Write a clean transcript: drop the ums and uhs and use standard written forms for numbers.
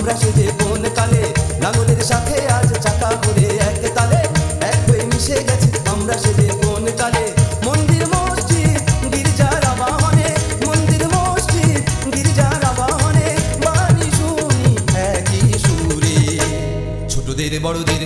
আমরা সেজে কোন কালে লাঙলের সাথে আজ চাকা ঘুরে এক তালে এক হয়ে মিশে গেছি আমরা সেজে কোন কালে মন্দির মসজিদ গির্জার আবাহনে মন্দির মসজিদ গির্জার আবাহনে বাণী শুনি একই সুরে ছোটদের বড়দের